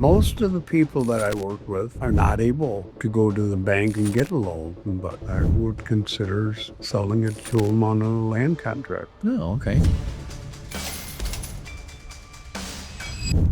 Most of the people that I work with are not able to go to the bank and get a loan, but I would consider selling it to them on a land contract. Oh, okay.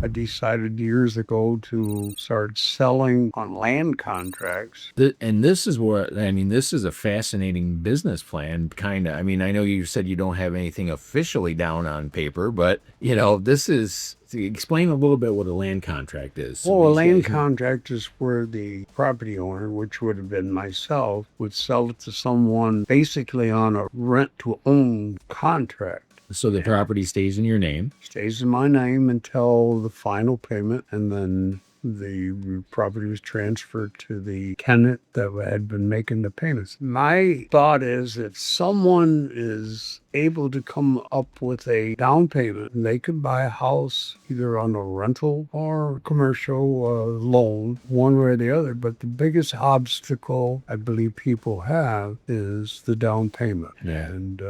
I decided years ago to start selling on land contracts. And this is what, I mean, this is a fascinating business plan, kind of. I mean, I know you said you don't have anything officially down on paper, but, this is, explain a little bit what a land contract is. Well, a land contract is where the property owner, which would have been myself, would sell it to someone basically on a rent-to-own contract. So the property stays in your name. Stays in my name until the final payment, and then the property was transferred to the tenant that had been making the payments. My thought is if someone is able to come up with a down payment, they can buy a house either on a rental or commercial loan, one way or the other. But the biggest obstacle I believe people have is the down payment. Yeah. And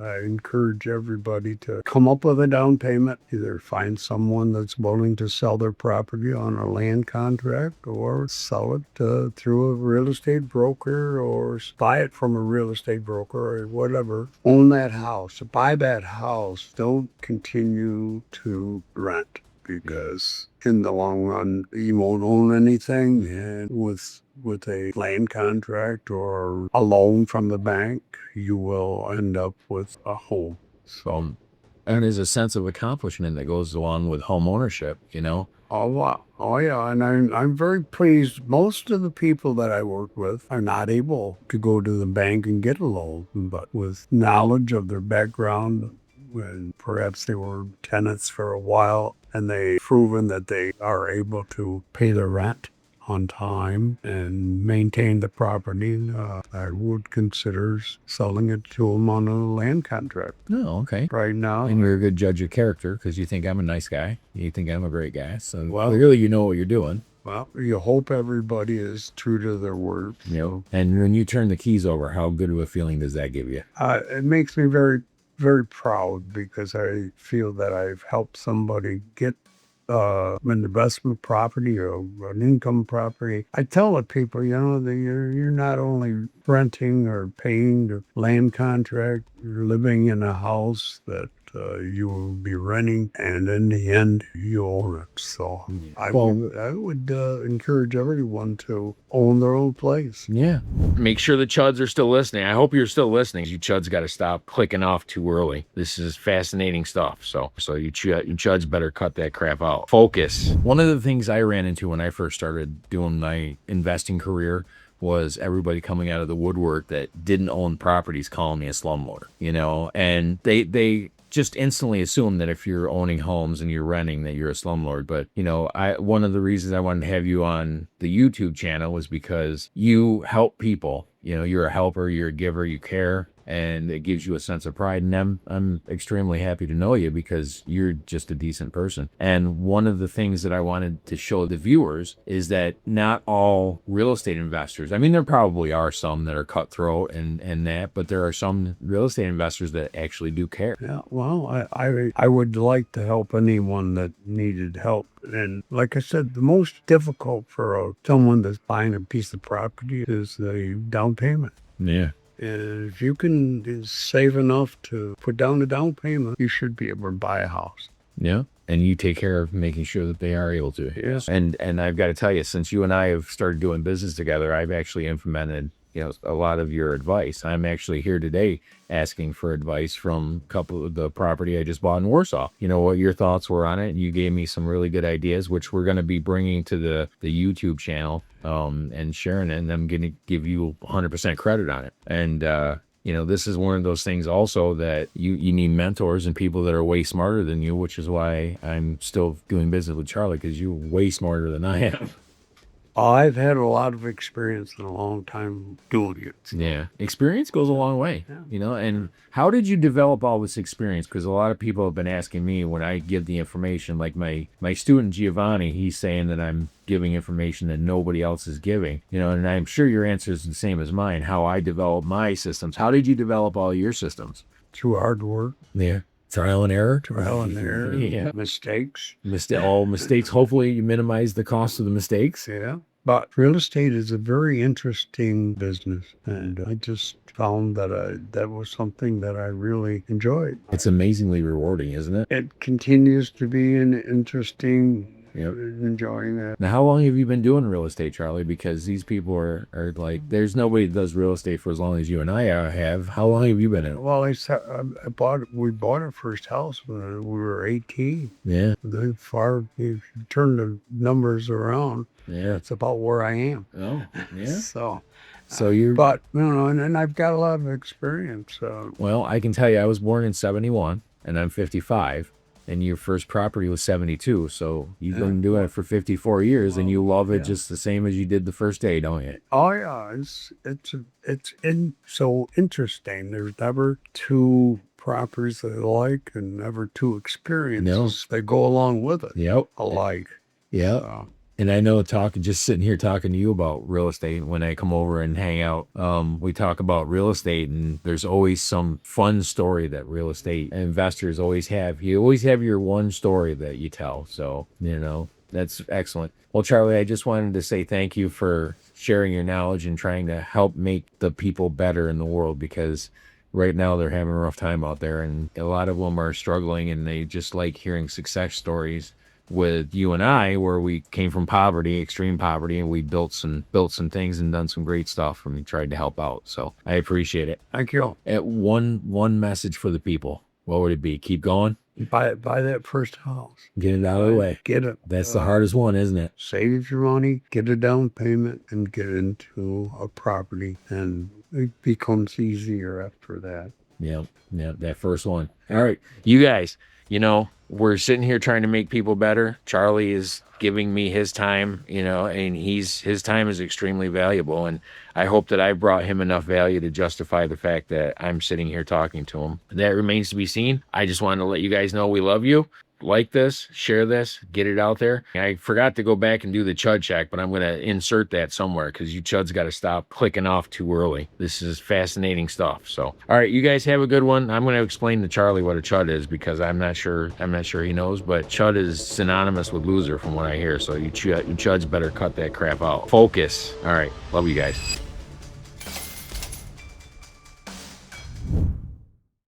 I encourage everybody to come up with a down payment, either find someone that's willing to sell their property on a land contract or sell it through a real estate broker or buy it from a real estate broker or whatever. Own that house, buy that house. Don't continue to rent, because in the long run, you won't own anything. And with a land contract or a loan from the bank, you will end up with a home. So, and there's a sense of accomplishment that goes along with home ownership, Oh, wow. Oh, yeah. And I'm very pleased. Most of the people that I work with are not able to go to the bank and get a loan, but with knowledge of their background, when perhaps they were tenants for a while and they've proven that they are able to pay their rent on time and maintain the property, I would consider selling it to them on a land contract. Oh, okay. Right now. And you're a good judge of character because you think I'm a nice guy. You think I'm a great guy. So Well- clearly you know what you're doing. Well, you hope everybody is true to their word. And when you turn the keys over, how good of a feeling does that give you? It makes me very, very proud, because I feel that I've helped somebody get an investment property or an income property. I tell the people, that you're not only renting or paying the land contract, you're living in a house that you will be renting, and in the end, you own it. So I would encourage everyone to own their own place. Yeah. Make sure the chuds are still listening. I hope you're still listening. You chuds got to stop clicking off too early. This is fascinating stuff. So you chuds better cut that crap out. Focus. One of the things I ran into when I first started doing my investing career was everybody coming out of the woodwork that didn't own properties calling me a slumlord, and they just instantly assume that if you're owning homes and you're renting that you're a slumlord. But, one of the reasons I wanted to have you on the YouTube channel was because you help people. You're a helper, you're a giver, you care, and it gives you a sense of pride. And I'm extremely happy to know you because you're just a decent person. And one of the things that I wanted to show the viewers is that not all real estate investors, I mean, there probably are some that are cutthroat and that, but there are some real estate investors that actually do care. Yeah, well, I would like to help anyone that needed help. And like I said, the most difficult for someone that's buying a piece of property is the down payment. Yeah. And if you can save enough to put down the down payment, you should be able to buy a house. Yeah. And you take care of making sure that they are able to. Yes. And I've got to tell you, since you and I have started doing business together, I've actually implemented a lot of your advice. I'm actually here today asking for advice from a couple of the property I just bought in Warsaw. What your thoughts were on it. And you gave me some really good ideas, which we're going to be bringing to the YouTube channel and sharing it. And I'm going to give you 100% credit on it. And, this is one of those things also that you need mentors and people that are way smarter than you, which is why I'm still doing business with Charlie, because you're way smarter than I am. I've had a lot of experience in a long time doing it. Yeah. Experience goes a long way, and how did you develop all this experience? Because a lot of people have been asking me when I give the information, like my student Giovanni, he's saying that I'm giving information that nobody else is giving, and I'm sure your answer is the same as mine, how I develop my systems. How did you develop all your systems? Through hard work. Yeah. Trial and error. trial and error, Yeah. mistakes. All mistakes. Hopefully, you minimize the cost of the mistakes. Yeah. But real estate is a very interesting business. And I just found that that was something that I really enjoyed. It's amazingly rewarding, isn't it? It continues to be an interesting, Yep. enjoying that. Now, how long have you been doing real estate, Charlie? Because these people are like, there's nobody that does real estate for as long as you and I have. How long have you been in it? Well, we bought our first house when we were 18. Yeah. Then if you turn the numbers around, Yeah. it's about where I am. Oh, yeah. So you're, but and I've got a lot of experience. well, I can tell you, I was born in 71 and I'm 55. And your first property was 72. So you've been doing it for 54 years and you love it just the same as you did the first day, don't you? Oh yeah, so interesting. There's never two properties that I like and never two experiences that go along with it Yep. alike. Yep. So, And I know just sitting here talking to you about real estate, when I come over and hang out, we talk about real estate and there's always some fun story that real estate investors always have. You always have your one story that you tell. So, that's excellent. Well, Charlie, I just wanted to say thank you for sharing your knowledge and trying to help make the people better in the world, because right now they're having a rough time out there and a lot of them are struggling and they just like hearing success stories with you and I, where we came from poverty, extreme poverty, and we built some things and done some great stuff and we tried to help out. So I appreciate it. thank you. At one message for the people, what would it be? Keep going, Buy that first house. get it out of the way. Get it. That's the hardest one, isn't it? Save your money, get a down payment, and get into a property, and it becomes easier after that. Yeah, that first one. All right, you guys, we're sitting here trying to make people better. Charlie is giving me his time, and his time is extremely valuable. And I hope that I brought him enough value to justify the fact that I'm sitting here talking to him. That remains to be seen. I just wanted to let you guys know we love you. Like this, share this, get it out there. I forgot to go back and do the Chud check, but I'm going to insert that somewhere because you Chuds got to stop clicking off too early. This is fascinating stuff. So, all right, you guys have a good one. I'm going to explain to Charlie what a Chud is because I'm not sure he knows, but Chud is synonymous with loser from what I hear. So you Chuds better cut that crap out. Focus. All right. Love you guys.